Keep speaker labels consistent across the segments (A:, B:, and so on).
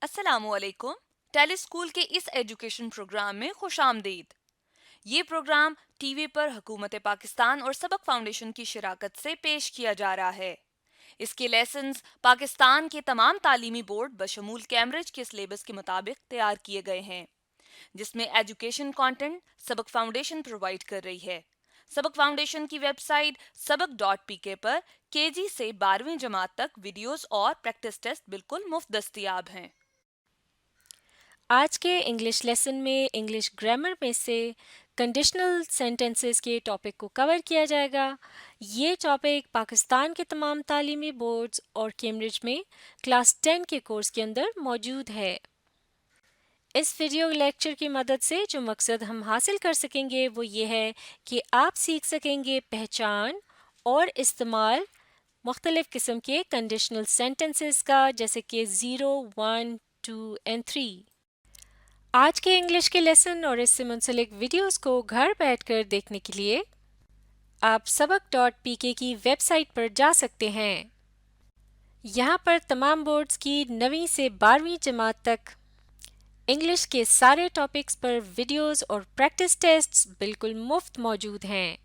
A: السلام علیکم. ٹیلی اسکول کے اس ایجوکیشن پروگرام میں خوش آمدید. یہ پروگرام ٹی وی پر حکومت پاکستان اور سبق فاؤنڈیشن کی شراکت سے پیش کیا جا رہا ہے. اس کے لیسنز پاکستان کے تمام تعلیمی بورڈ بشمول کیمبرج کے سلیبس کے مطابق تیار کیے گئے ہیں، جس میں ایجوکیشن کانٹینٹ سبق فاؤنڈیشن پرووائڈ کر رہی ہے. سبق فاؤنڈیشن کی ویب سائٹ sabak.pk پر KG سے 12ویں جماعت تک ویڈیوز اور پریکٹس ٹیسٹ بالکل مفت دستیاب ہیں.
B: آج کے انگلش لیسن میں انگلش گرامر میں سے کنڈیشنل سینٹنسز کے ٹاپک کو کور کیا جائے گا. یہ ٹاپک پاکستان کے تمام تعلیمی بورڈز اور کیمبرج میں کلاس 10 کے کورس کے اندر موجود ہے. اس ویڈیو لیکچر کی مدد سے جو مقصد ہم حاصل کر سکیں گے وہ یہ ہے کہ آپ سیکھ سکیں گے پہچان اور استعمال مختلف قسم کے کنڈیشنل سینٹنسز کا، جیسے کہ 0، 1، 2 اور 3. آج کے انگلش کے لیسن اور اس سے منسلک ویڈیوز کو گھر بیٹھ کر دیکھنے کے لیے آپ sabak.pk کی ویب سائٹ پر جا سکتے ہیں. یہاں پر تمام بورڈز کی 9ویں سے 12ویں جماعت تک انگلش کے سارے ٹاپکس پر ویڈیوز اور پریکٹس ٹیسٹس بالکل مفت موجود ہیں.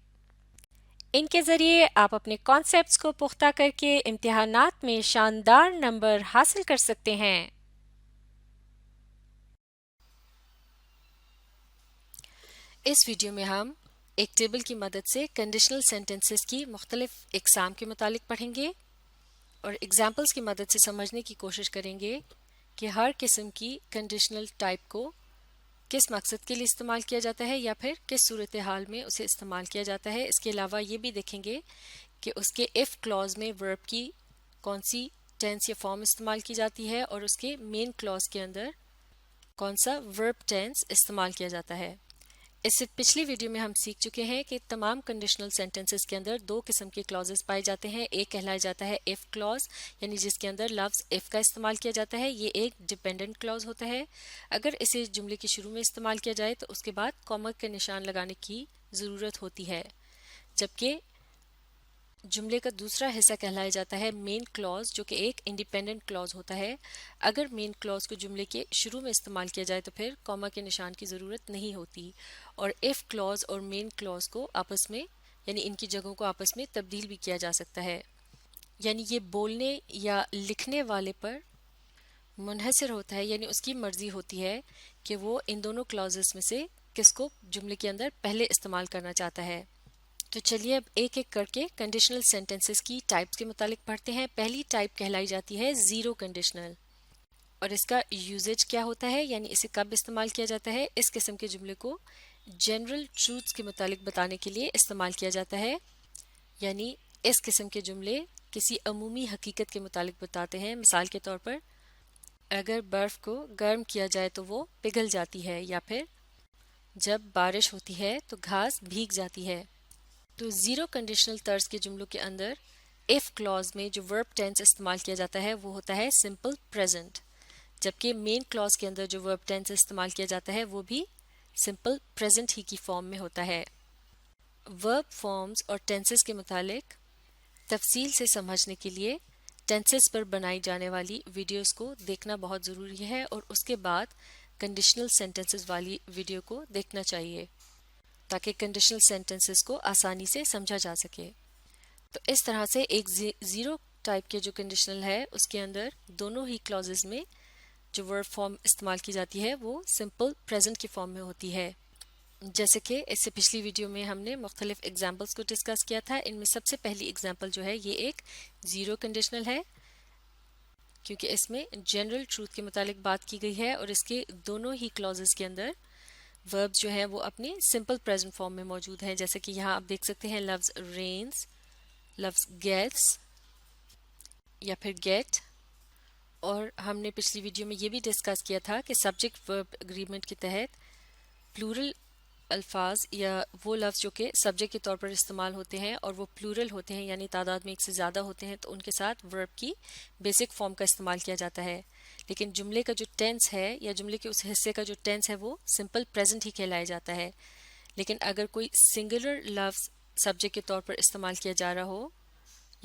B: ان کے ذریعے آپ اپنے کانسیپٹس کو پختہ کر کے امتحانات میں شاندار نمبر حاصل کر سکتے ہیں. اس ویڈیو میں ہم ایک ٹیبل کی مدد سے کنڈیشنل سینٹنسز کی مختلف اقسام کے متعلق پڑھیں گے اور ایگزامپلس کی مدد سے سمجھنے کی کوشش کریں گے کہ ہر قسم کی کنڈیشنل ٹائپ کو کس مقصد کے لیے استعمال کیا جاتا ہے یا پھر کس صورتحال میں اسے استعمال کیا جاتا ہے. اس کے علاوہ یہ بھی دیکھیں گے کہ اس کے ایف کلاز میں ورب کی کون سی ٹینس یا فارم استعمال کی جاتی ہے اور اس کے مین کلاز کے اندر کون سا ورب ٹینس استعمال کیا جاتا ہے. اس سے پچھلی ویڈیو میں ہم سیکھ چکے ہیں کہ تمام کنڈیشنل سینٹنسز کے اندر 2 قسم کے کلازز پائے جاتے ہیں. ایک کہلایا جاتا ہے ایف کلاز، یعنی جس کے اندر لفظ ایف کا استعمال کیا جاتا ہے. یہ ایک ڈیپینڈنٹ کلاز ہوتا ہے. اگر اسے جملے کے شروع میں استعمال کیا جائے تو اس کے بعد کاما کے نشان لگانے کی ضرورت ہوتی ہے. جبکہ جملے کا دوسرا حصہ کہلایا جاتا ہے مین کلاز، جو کہ ایک انڈیپینڈنٹ کلاز ہوتا ہے. اگر مین کلاز کو جملے کے شروع میں استعمال کیا جائے تو پھر کاما کے نشان کی ضرورت نہیں ہوتی. اور ایف کلاز اور مین کلاز کو آپس میں، یعنی ان کی جگہوں کو آپس میں تبدیل بھی کیا جا سکتا ہے. یعنی یہ بولنے یا لکھنے والے پر منحصر ہوتا ہے، یعنی اس کی مرضی ہوتی ہے کہ وہ ان دونوں کلازز میں سے کس کو جملے کے اندر پہلے استعمال کرنا چاہتا ہے. تو چلیے اب ایک ایک کر کے کنڈیشنل سینٹنسز کی ٹائپس کے متعلق پڑھتے ہیں. پہلی ٹائپ کہلائی جاتی ہے زیرو کنڈیشنل، اور اس کا یوزیج کیا ہوتا ہے، یعنی اسے کب استعمال کیا جاتا ہے. اس قسم کے جملے کو جنرل ٹروتس کے متعلق بتانے کے لیے استعمال کیا جاتا ہے. یعنی اس قسم کے جملے کسی عمومی حقیقت کے متعلق بتاتے ہیں. مثال کے طور پر اگر برف کو گرم کیا جائے تو وہ پگھل جاتی ہے، یا پھر جب بارش ہوتی ہے تو گھاس بھیگ جاتی ہے. تو زیرو کنڈیشنل طرز کے جملوں کے اندر ایف کلاز میں جو ورب ٹینس استعمال کیا جاتا ہے وہ ہوتا ہے سمپل پریزنٹ، جبکہ مین کلاز کے اندر جو ورب ٹینس استعمال کیا جاتا ہے وہ بھی سمپل پریزنٹ ہی کی فارم میں ہوتا ہے. ورب فارمز اور ٹینسز کے متعلق تفصیل سے سمجھنے کے لیے ٹینسز پر بنائی جانے والی ویڈیوز کو دیکھنا بہت ضروری ہے، اور اس کے بعد کنڈیشنل سینٹنسز والی ویڈیو کو دیکھنا چاہیے تاکہ کنڈیشنل سینٹنسز کو آسانی سے سمجھا جا سکے. تو اس طرح سے ایک زیرو ٹائپ کے جو کنڈیشنل ہے اس کے اندر دونوں ہی کلازز میں جو ورب فارم استعمال کی جاتی ہے وہ سمپل پریزنٹ کی فارم میں ہوتی ہے. جیسے کہ اس سے پچھلی ویڈیو میں ہم نے مختلف ایگزامپلس کو ڈسکس کیا تھا. ان میں سب سے پہلی ایگزامپل جو ہے یہ ایک زیرو کنڈیشنل ہے، کیونکہ اس میں جنرل ٹروتھ کے متعلق بات کی گئی ہے اور اس کے دونوں ہی کلازز کے اندر وربز جو ہیں وہ اپنی سمپل پریزنٹ فارم میں موجود ہیں. جیسے کہ یہاں آپ دیکھ سکتے ہیں لفظ رینز، لفظ گیٹس یا پھر گیٹ. اور ہم نے پچھلی ویڈیو میں یہ بھی ڈسکس کیا تھا کہ سبجیکٹ ورب اگریمنٹ کے تحت پلورل الفاظ یا وہ لفظ جو کہ سبجیکٹ کے طور پر استعمال ہوتے ہیں اور وہ پلورل ہوتے ہیں، یعنی تعداد میں ایک سے زیادہ ہوتے ہیں، تو ان کے ساتھ ورب کی بیسک فارم کا استعمال کیا جاتا ہے. لیکن جملے کا جو ٹینس ہے یا جملے کے اس حصے کا جو ٹینس ہے وہ سمپل پریزنٹ ہی کہلایا جاتا ہے. لیکن اگر کوئی سنگولر لفظ سبجیکٹ کے طور پر استعمال کیا جا رہا ہو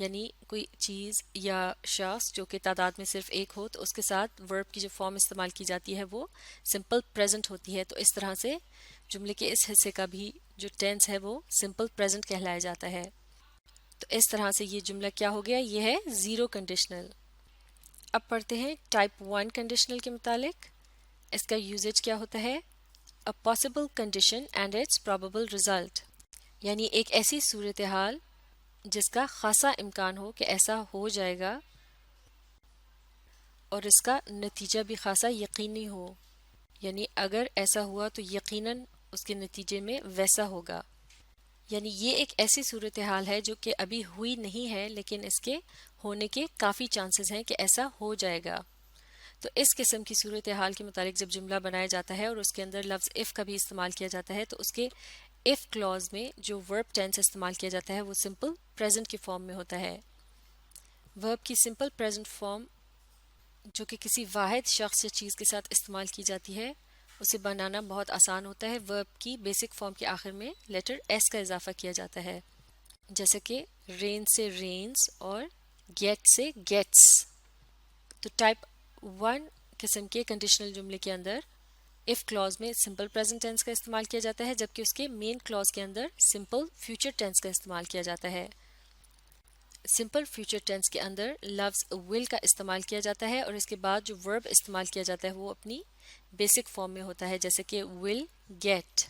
B: یعنی کوئی چیز یا شخص جو کہ تعداد میں صرف ایک ہو تو اس کے ساتھ ورب کی جو فارم استعمال کی جاتی ہے وہ سمپل پریزنٹ ہوتی ہے. تو اس طرح سے جملے کے اس حصے کا بھی جو ٹینس ہے وہ سمپل پریزنٹ کہلایا جاتا ہے. تو اس طرح سے یہ جملہ کیا ہو گیا؟ یہ ہے زیرو کنڈیشنل. اب پڑھتے ہیں ٹائپ 1 کنڈیشنل کے متعلق. اس کا یوزیج کیا ہوتا ہے؟ A possible condition and its probable result، یعنی ایک ایسی صورتحال جس کا خاصا امکان ہو کہ ایسا ہو جائے گا اور اس کا نتیجہ بھی خاصا یقینی ہو، یعنی اگر ایسا ہوا تو یقیناً اس کے نتیجے میں ویسا ہوگا. یعنی یہ ایک ایسی صورتحال ہے جو کہ ابھی ہوئی نہیں ہے لیکن اس کے ہونے کے کافی چانسز ہیں کہ ایسا ہو جائے گا. تو اس قسم کی صورتحال کے متعلق جب جملہ بنایا جاتا ہے اور اس کے اندر لفظ if کا بھی استعمال کیا جاتا ہے تو اس کے if clause میں جو verb tense استعمال کیا جاتا ہے وہ simple present کی فارم میں ہوتا ہے. verb کی simple present فارم جو کہ کسی واحد شخص یا چیز کے ساتھ استعمال کی جاتی ہے اسے بنانا بہت آسان ہوتا ہے. verb کی بیسک فارم کے آخر میں لیٹر s کا اضافہ کیا جاتا ہے، جیسے کہ رین سے رینز اور گیٹ سے گیٹس. تو ٹائپ 1 قسم کے کنڈیشنل جملے کے اندر if clause میں سمپل پریزنٹ ٹینس کا استعمال کیا جاتا ہے جبکہ اس کے مین clause کے اندر سمپل فیوچر ٹینس کا استعمال کیا جاتا ہے. سمپل فیوچر ٹینس کے اندر لفظ will کا استعمال کیا جاتا ہے اور اس کے بعد جو verb استعمال کیا جاتا ہے وہ اپنی بیسک فارم میں ہوتا ہے، جیسے کہ will get.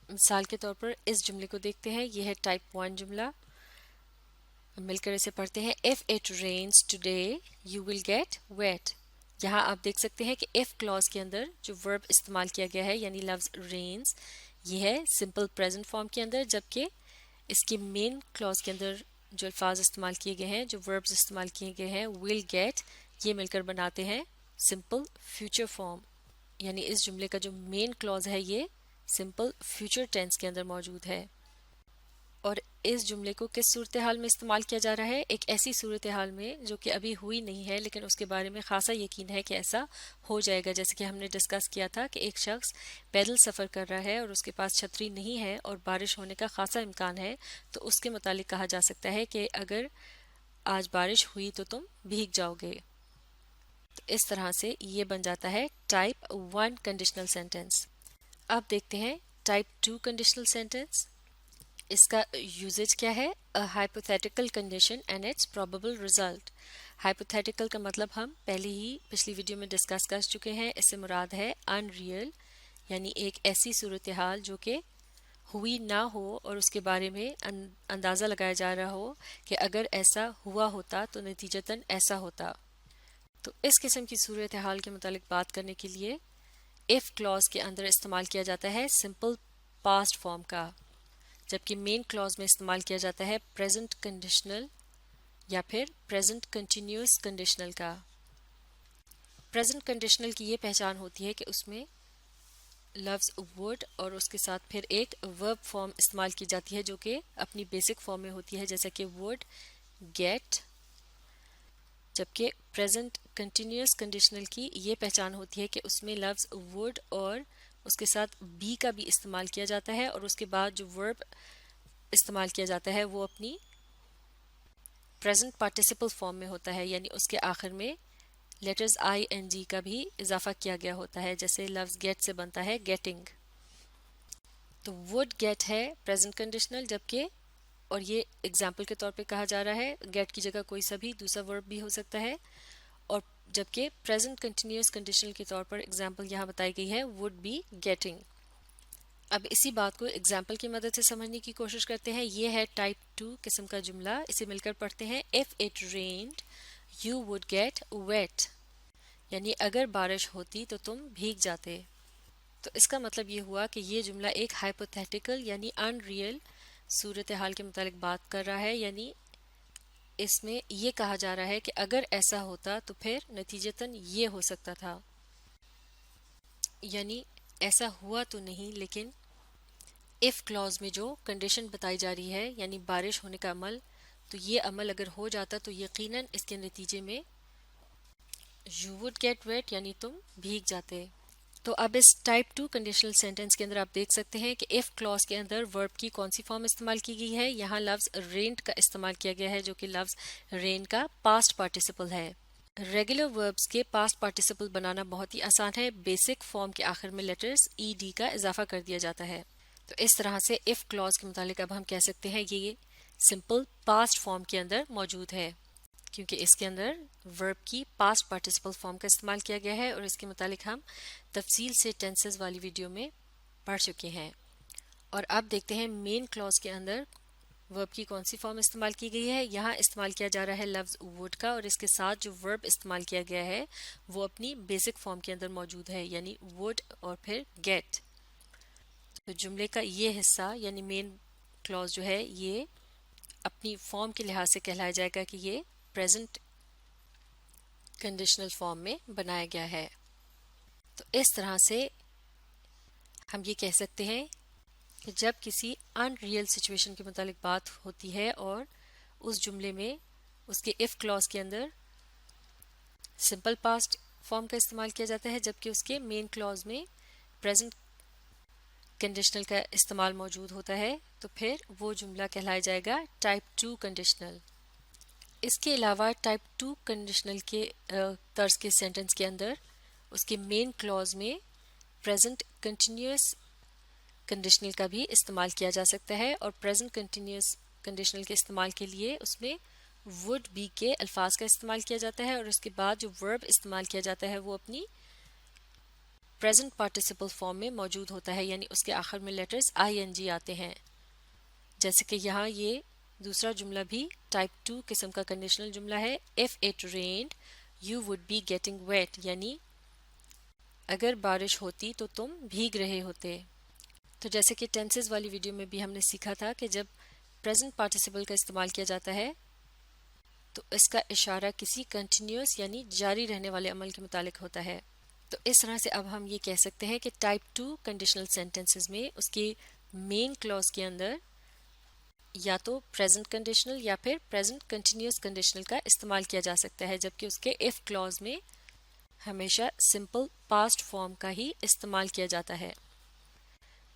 B: مثال کے طور پر اس جملے کو دیکھتے ہیں. یہ ہے ٹائپ 1 جملہ. مل کر اسے پڑھتے ہیں. if it rains today you will get wet. یہاں آپ دیکھ سکتے ہیں کہ if clause کے اندر جو verb استعمال کیا گیا ہے یعنی لفظ rains یہ ہے simple present form کے اندر، جبکہ اس کی main clause کے اندر جو الفاظ استعمال کیے گئے ہیں، جو verbs استعمال کیے گئے ہیں will get، یہ مل کر بناتے ہیں simple future form. یعنی اس جملے کا جو main clause ہے یہ simple future tense کے اندر موجود ہے. اور اس جملے کو کس صورتحال میں استعمال کیا جا رہا ہے؟ ایک ایسی صورتحال میں جو کہ ابھی ہوئی نہیں ہے لیکن اس کے بارے میں خاصا یقین ہے کہ ایسا ہو جائے گا. جیسے کہ ہم نے ڈسکس کیا تھا کہ ایک شخص پیدل سفر کر رہا ہے اور اس کے پاس چھتری نہیں ہے اور بارش ہونے کا خاصا امکان ہے، تو اس کے متعلق کہا جا سکتا ہے کہ اگر آج بارش ہوئی تو تم بھیگ جاؤ گے. تو اس طرح سے یہ بن جاتا ہے ٹائپ 1 کنڈیشنل سینٹینس. اب دیکھتے ہیں ٹائپ 2 کنڈیشنل سینٹینس. اس کا یوزیج کیا ہے؟ A hypothetical condition and its probable result. hypothetical کا مطلب ہم پہلے ہی پچھلی ویڈیو میں ڈسکس کر چکے ہیں. اس سے مراد ہے unreal، یعنی ایک ایسی صورتحال جو کہ ہوئی نہ ہو اور اس کے بارے میں اندازہ لگایا جا رہا ہو کہ اگر ایسا ہوا ہوتا تو نتیجتاً ایسا ہوتا. تو اس قسم کی صورتحال کے متعلق بات کرنے کے لیے if clause کے اندر استعمال کیا جاتا ہے simple past form کا، جبکہ مین clause میں استعمال کیا جاتا ہے present conditional یا پھر present continuous conditional کا. present conditional کی یہ پہچان ہوتی ہے کہ اس میں لفظ would اور اس کے ساتھ پھر ایک verb form استعمال کی جاتی ہے جو کہ اپنی بیسک فارم میں ہوتی ہے، جیسا کہ would get. جبکہ present continuous conditional کی یہ پہچان ہوتی ہے کہ اس میں لفظ would اور اس کے ساتھ be کا بھی استعمال کیا جاتا ہے اور اس کے بعد جو verb استعمال کیا جاتا ہے وہ اپنی present participle form میں ہوتا ہے، یعنی اس کے آخر میں letters ing کا بھی اضافہ کیا گیا ہوتا ہے، جیسے لفظ get سے بنتا ہے getting. تو would get ہے present conditional، جبکہ اور یہ اگزامپل کے طور پہ کہا جا رہا ہے get کی جگہ کوئی سا بھی دوسرا verb بھی ہو سکتا ہے، اور جبکہ present continuous conditional کے طور پر اگزامپل یہاں بتائی گئی ہے would be getting. اب اسی بات کو اگزامپل کی مدد سے سمجھنے کی کوشش کرتے ہیں. یہ ہے ٹائپ 2 قسم کا جملہ. اسے مل کر پڑھتے ہیں. if it rained you would get wet. یعنی اگر بارش ہوتی تو تم بھیگ جاتے. تو اس کا مطلب یہ ہوا کہ یہ جملہ ایک ہائپوتھیٹیکل یعنی ان ریئل صورتحال کے متعلق بات کر رہا ہے، یعنی اس میں یہ کہا جا رہا ہے کہ اگر ایسا ہوتا تو پھر نتیجتاً یہ ہو سکتا تھا. یعنی ایسا ہوا تو نہیں لیکن if clause میں جو کنڈیشن بتائی جا رہی ہے یعنی بارش ہونے کا عمل، تو یہ عمل اگر ہو جاتا تو یقیناً اس کے نتیجے میں you would get wet یعنی تم بھیگ جاتے. تو اب اس ٹائپ 2 کنڈیشنل سینٹنس کے اندر آپ دیکھ سکتے ہیں کہ if کلاس کے اندر ورب کی کون سی فارم استعمال کی گئی ہے. یہاں لفظ رینڈ کا استعمال کیا گیا ہے جو کہ لفظ رین کا پاسٹ پارٹیسپل ہے. ریگولر وربز کے پاسٹ پارٹیسپل بنانا بہت ہی آسان ہے. بیسک فارم کے آخر میں لیٹرز ای ڈی کا اضافہ کر دیا جاتا ہے. تو اس طرح سے if کلاس کے متعلق اب ہم کہہ سکتے ہیں یہ سمپل پاسٹ فارم کے اندر موجود ہے کیونکہ اس کے اندر ورب کی پاسٹ پارٹیسپل فارم کا استعمال کیا گیا ہے اور اس کے متعلق ہم تفصیل سے ٹینسز والی ویڈیو میں پڑھ چکے ہیں. اور اب دیکھتے ہیں مین کلاس کے اندر ورب کی کون سی فارم استعمال کی گئی ہے. یہاں استعمال کیا جا رہا ہے لفظ would کا اور اس کے ساتھ جو ورب استعمال کیا گیا ہے وہ اپنی بیسک فارم کے اندر موجود ہے یعنی would اور پھر get. تو جملے کا یہ حصہ یعنی مین کلاس جو ہے یہ اپنی فارم کے لحاظ سے کہلایا جائے گا کہ یہ پریزنٹ کنڈیشنل فارم میں بنایا گیا ہے. تو اس طرح سے ہم یہ کہہ سکتے ہیں کہ جب کسی ان ریئل سچویشن کے متعلق بات ہوتی ہے اور اس جملے میں اس کے if کلاس کے اندر سمپل پاسٹ فارم کا استعمال کیا جاتا ہے جبکہ اس کے مین کلاس میں پریزنٹ کنڈیشنل کا استعمال موجود ہوتا ہے تو پھر وہ جملہ کہلایا جائے گا ٹائپ 2 کنڈیشنل. اس کے علاوہ ٹائپ 2 کنڈیشنل کے طرز کے سینٹنس کے اندر اس کے مین کلاز میں پریزنٹ کنٹینیوس کنڈیشنل کا بھی استعمال کیا جا سکتا ہے اور پریزنٹ کنٹینیوس کنڈیشنل کے استعمال کے لیے اس میں would be کے الفاظ کا استعمال کیا جاتا ہے اور اس کے بعد جو ورب استعمال کیا جاتا ہے وہ اپنی پریزنٹ پارٹیسپل فارم میں موجود ہوتا ہے یعنی اس کے آخر میں لیٹرز ing آتے ہیں. جیسے کہ یہاں یہ دوسرا جملہ بھی ٹائپ 2 قسم کا کنڈیشنل جملہ ہے. if it rained you would be getting wet یعنی اگر بارش ہوتی تو تم بھیگ رہے ہوتے. تو جیسے کہ ٹینسز والی ویڈیو میں بھی ہم نے سیکھا تھا کہ جب پریزنٹ پارٹیسپل کا استعمال کیا جاتا ہے تو اس کا اشارہ کسی کنٹینیوس یعنی جاری رہنے والے عمل کے متعلق ہوتا ہے. تو اس طرح سے اب ہم یہ کہہ سکتے ہیں کہ ٹائپ 2 کنڈیشنل سینٹنسز میں اس کے مین کلاس کے اندر یا تو پریزنٹ کنڈیشنل یا پھر پریزنٹ کنٹینیوس کنڈیشنل کا استعمال کیا جا سکتا ہے جبکہ اس کے if کلاز میں ہمیشہ سمپل پاسٹ فارم کا ہی استعمال کیا جاتا ہے.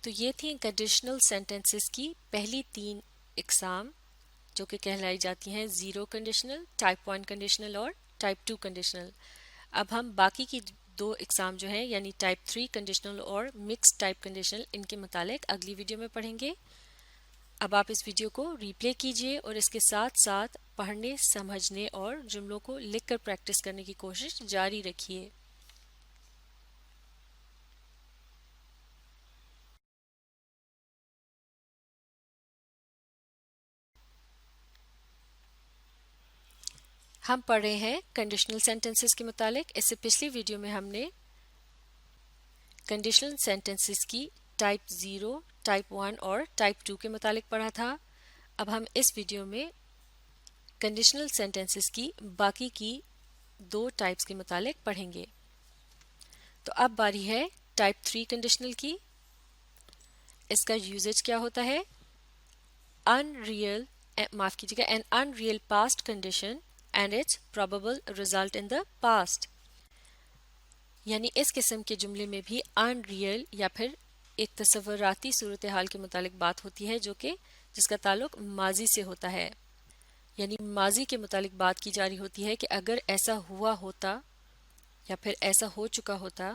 B: تو یہ تھیں کنڈیشنل سینٹنسز کی پہلی 3 اقسام جو کہ کہلائی جاتی ہیں زیرو کنڈیشنل، ٹائپ 1 کنڈیشنل اور ٹائپ 2 کنڈیشنل. اب ہم باقی کی 2 اقسام جو ہیں یعنی ٹائپ 3 کنڈیشنل اور مکس ٹائپ کنڈیشنل ان کے متعلق اگلی ویڈیو میں پڑھیں گے. اب آپ اس ویڈیو کو ریپلے کیجئے اور اس کے ساتھ ساتھ پڑھنے، سمجھنے اور جملوں کو لکھ کر پریکٹس کرنے کی کوشش جاری رکھیے. ہم پڑھ رہے ہیں کنڈیشنل سینٹنسز کے متعلق. اس سے پچھلی ویڈیو میں ہم نے کنڈیشنل سینٹنسز کی ٹائپ 0، ٹائپ 1 اور ٹائپ 2 کے متعلق پڑھا تھا. اب ہم اس ویڈیو میں کنڈیشنل سینٹنسز کی باقی کی 2 ٹائپس کے متعلق پڑھیں گے. تو اب باری ہے ٹائپ 3 کنڈیشنل کی. اس کا یوزج کیا ہوتا ہے؟ معاف کیجیے گا، an unreal past condition and its probable result in the past. یعنی اس قسم کے جملے میں بھی ان ریئل یا پھر ایک تصوراتی صورتحال کے متعلق بات ہوتی ہے جو کہ جس کا تعلق ماضی سے ہوتا ہے. یعنی ماضی کے متعلق بات کی جاری ہوتی ہے کہ اگر ایسا ہوا ہوتا یا پھر ایسا ہو چکا ہوتا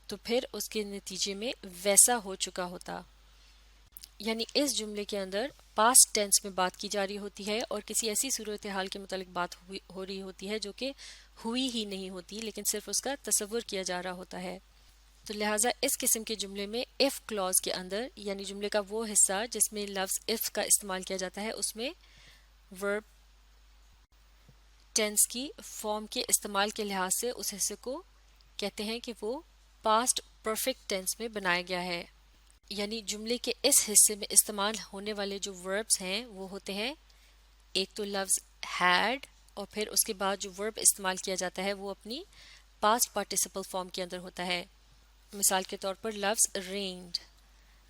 B: تو پھر اس کے نتیجے میں ویسا ہو چکا ہوتا. یعنی اس جملے کے اندر پاسٹ ٹینس میں بات کی جاری ہوتی ہے اور کسی ایسی صورتحال کے متعلق بات ہو رہی ہوتی ہے جو کہ ہوئی ہی نہیں ہوتی لیکن صرف اس کا تصور کیا جا رہا ہوتا ہے. تو لہٰذا اس قسم کے جملے میں if کلاز کے اندر یعنی جملے کا وہ حصہ جس میں لفظ if کا استعمال کیا جاتا ہے اس میں ورب ٹینس کی فارم کے استعمال کے لحاظ سے اس حصے کو کہتے ہیں کہ وہ پاسٹ پرفیکٹ ٹینس میں بنایا گیا ہے. یعنی جملے کے اس حصے میں استعمال ہونے والے جو وربز ہیں وہ ہوتے ہیں ایک تو لفظ had اور پھر اس کے بعد جو ورب استعمال کیا جاتا ہے وہ اپنی پاسٹ پارٹیسپل فارم کے اندر ہوتا ہے. مثال کے طور پر لفظ rained.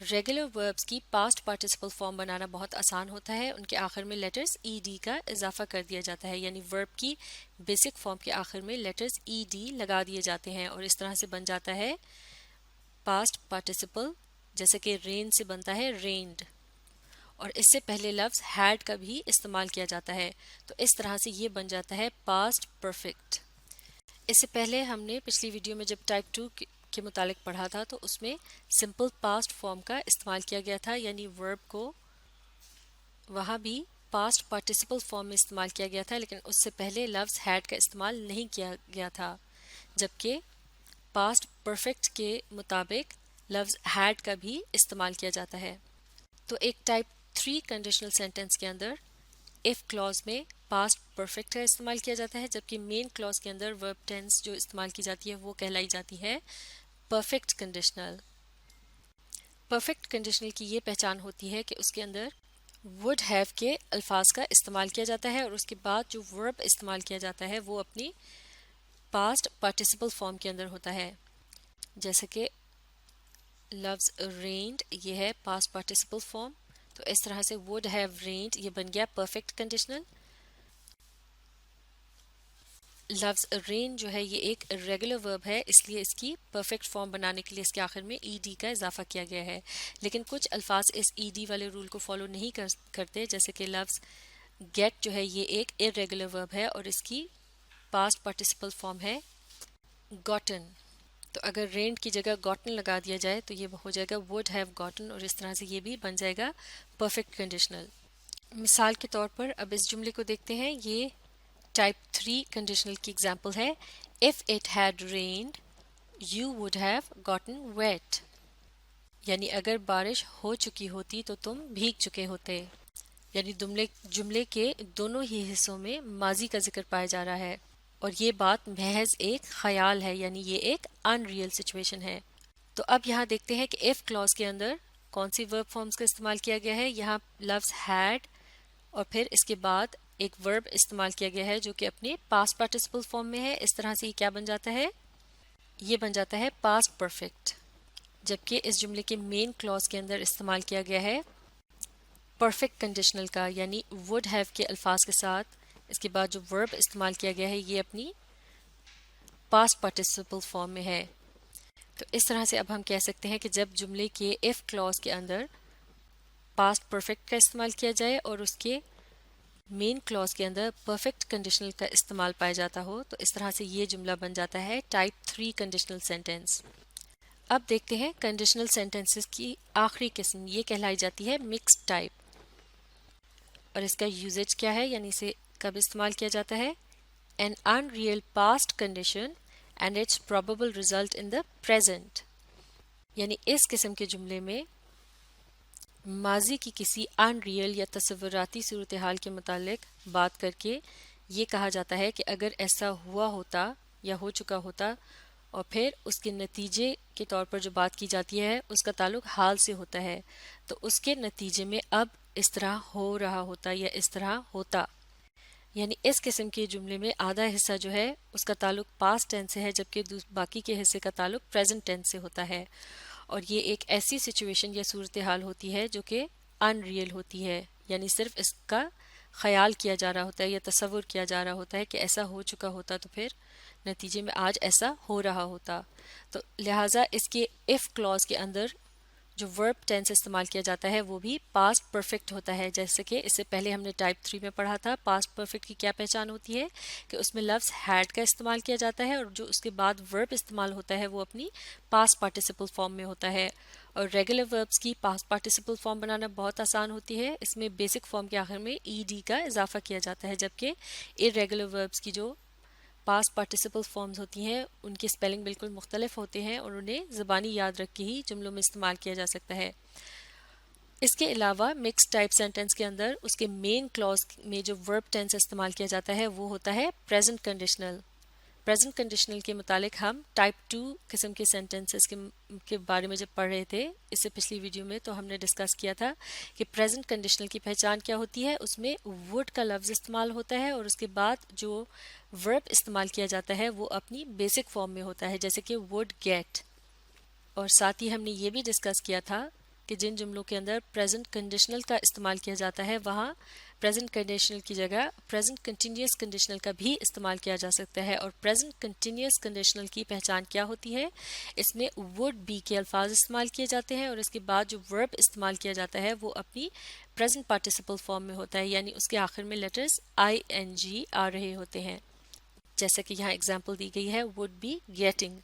B: ریگولر وربز کی پاسٹ پارٹیسپل فارم بنانا بہت آسان ہوتا ہے. ان کے آخر میں لیٹرز ای ڈی کا اضافہ کر دیا جاتا ہے یعنی ورب کی بیسک فارم کے آخر میں لیٹرز ای ڈی لگا دیے جاتے ہیں اور اس طرح سے بن جاتا ہے past participle جیسے کہ rain سے بنتا ہے rained، اور اس سے پہلے لفظ had کا بھی استعمال کیا جاتا ہے، تو اس طرح سے یہ بن جاتا ہے past perfect۔ اس سے پہلے ہم نے پچھلی ویڈیو میں جب ٹائپ 2 کے متعلق پڑھا تھا تو اس میں سمپل پاسٹ فارم کا استعمال کیا گیا تھا، یعنی ورب کو وہاں بھی پاسٹ پارٹیسپل فارم میں استعمال کیا گیا تھا، لیکن اس سے پہلے لفظ ہیڈ کا استعمال نہیں کیا گیا تھا، جبکہ پاسٹ پرفیکٹ کے مطابق لفظ ہیڈ کا بھی استعمال کیا جاتا ہے۔ تو ایک ٹائپ 3 کنڈیشنل سینٹنس کے اندر if clause میں past perfect کا استعمال کیا جاتا ہے، جبکہ main clause کے اندر verb tense جو استعمال کی جاتی ہے وہ کہلائی جاتی ہے perfect conditional۔ perfect conditional کی یہ پہچان ہوتی ہے کہ اس کے اندر would have کے الفاظ کا استعمال کیا جاتا ہے، اور اس کے بعد جو verb استعمال کیا جاتا ہے وہ اپنی past participle form کے اندر ہوتا ہے، جیسے کہ لفظ rained یہ ہے past participle form، تو اس طرح سے would have rained یہ بن گیا perfect conditional۔ لفظ rain جو ہے یہ ایک ریگولر ورب ہے، اس لیے اس کی پرفیکٹ فارم بنانے کے لیے اس کے آخر میں ای ڈی کا اضافہ کیا گیا ہے، لیکن کچھ الفاظ اس ای ڈی والے رول کو فالو نہیں کرتے، جیسے کہ لفظ get جو ہے یہ ایک irregular verb ہے اور اس کی past participle form ہے gotten۔ تو اگر rained کی جگہ gotten لگا دیا جائے تو یہ ہو جائے گا would have gotten، اور اس طرح سے یہ بھی بن جائے گا perfect conditional۔ مثال کے طور پر اب اس جملے کو دیکھتے ہیں، یہ ٹائپ 3 کنڈیشنل کی ایگزامپل ہے if it had rained you would have gotten wet، یعنی اگر بارش ہو چکی ہوتی تو تم بھیگ چکے ہوتے، یعنی جملے کے دونوں ہی حصوں میں ماضی کا ذکر پایا جا رہا ہے، اور یہ بات محض ایک خیال ہے، یعنی یہ ایک ان ریئل سچویشن ہے۔ تو اب یہاں دیکھتے ہیں کہ if clause کے اندر کون سی verb forms کا استعمال کیا گیا ہے۔ یہاں لفظ had اور پھر اس کے بعد ایک verb استعمال کیا گیا ہے جو کہ اپنے past participle form میں ہے، اس طرح سے یہ کیا بن جاتا ہے، یہ بن جاتا ہے past perfect، جبکہ اس جملے کے مین clause کے اندر استعمال کیا گیا ہے perfect conditional کا، یعنی would have کے الفاظ کے ساتھ اس کے بعد جو verb استعمال کیا گیا ہے یہ اپنی past participle form میں ہے۔ تو اس طرح سے اب ہم کہہ سکتے ہیں کہ جب جملے کے if clause کے اندر past perfect کا استعمال کیا جائے اور اس کے مین clause کے اندر perfect conditional کا استعمال پایا جاتا ہو تو اس طرح سے یہ جملہ بن جاتا ہے ٹائپ 3 conditional sentence۔ اب دیکھتے ہیں conditional sentences کی آخری قسم، یہ کہلائی جاتی ہے mixed type، اور اس کا یوزیج کیا ہے، یعنی اسے کب استعمال کیا جاتا ہے، an unreal past condition and its probable result in the present، یعنی اس قسم کے جملے میں ماضی کی کسی ان ریئل یا تصوراتی صورتحال کے متعلق بات کر کے یہ کہا جاتا ہے کہ اگر ایسا ہوا ہوتا یا ہو چکا ہوتا، اور پھر اس کے نتیجے کے طور پر جو بات کی جاتی ہے اس کا تعلق حال سے ہوتا ہے، تو اس کے نتیجے میں اب اس طرح ہو رہا ہوتا یا اس طرح ہوتا، یعنی اس قسم کے جملے میں آدھا حصہ جو ہے اس کا تعلق پاسٹ ٹینس سے ہے، جبکہ باقی کے حصے کا تعلق پریزنٹ ٹینس سے ہوتا ہے، اور یہ ایک ایسی سچویشن یا صورتحال ہوتی ہے جو کہ ان ریئل ہوتی ہے، یعنی صرف اس کا خیال کیا جا رہا ہوتا ہے یا تصور کیا جا رہا ہوتا ہے کہ ایسا ہو چکا ہوتا تو پھر نتیجے میں آج ایسا ہو رہا ہوتا۔ تو لہٰذا اس کے if clause کے اندر جو verb tense استعمال کیا جاتا ہے وہ بھی past perfect ہوتا ہے، جیسے کہ اس سے پہلے ہم نے ٹائپ 3 میں پڑھا تھا past perfect کی کیا پہچان ہوتی ہے کہ اس میں لفظ had کا استعمال کیا جاتا ہے، اور جو اس کے بعد verb استعمال ہوتا ہے وہ اپنی past participle form میں ہوتا ہے، اور ریگولر verbs کی past participle form بنانا بہت آسان ہوتی ہے، اس میں بیسک فارم کے آخر میں ای ڈی کا اضافہ کیا جاتا ہے، جبکہ irregular verbs کی جو پاسٹ پارٹیسپل فارمز ہوتی ہیں ان کے اسپیلنگ بالکل مختلف ہوتے ہیں اور انہیں زبانی یاد رکھ کے ہی جملوں میں استعمال کیا جا سکتا ہے۔ اس کے علاوہ مکس ٹائپ سینٹنس کے اندر اس کے مین کلاز میں جو ورب ٹینس استعمال کیا جاتا ہے وہ ہوتا ہے پریزنٹ کنڈیشنل۔ پریزنٹ کنڈیشنل کے متعلق ہم ٹائپ 2 قسم کے سینٹنسز کے بارے میں جب پڑھ رہے تھے اس سے پچھلی ویڈیو میں، تو ہم نے ڈسکس کیا تھا کہ پریزنٹ کنڈیشنل کی پہچان کیا ہوتی ہے، اس میں would کا لفظ استعمال ہوتا ہے اور اس کے بعد جو ورب استعمال کیا جاتا ہے وہ اپنی بیسک فارم میں ہوتا ہے، جیسے کہ would get۔ اور ساتھ ہی ہم نے یہ بھی ڈسکس کیا تھا کہ جن جملوں کے اندر پریزنٹ کنڈیشنل کا استعمال کیا جاتا ہے وہاں پریزنٹ کنڈیشنل کی جگہ پریزنٹ کنٹینیوس کنڈیشنل کا بھی استعمال کیا جا سکتا ہے. اور پریزنٹ کنٹینیوس کنڈیشنل کی پہچان کیا ہوتی ہے؟ اس میں would be کے الفاظ استعمال کیے جاتے ہیں اور اس کے بعد جو ورب استعمال کیا جاتا ہے وہ اپنی پریزنٹ پارٹیسپل فارم میں ہوتا ہے، یعنی اس کے آخر میں لیٹرز آئی این جی آ رہے ہوتے ہیں. جیسا کہ یہاں اگزامپل دی گئی ہے would be getting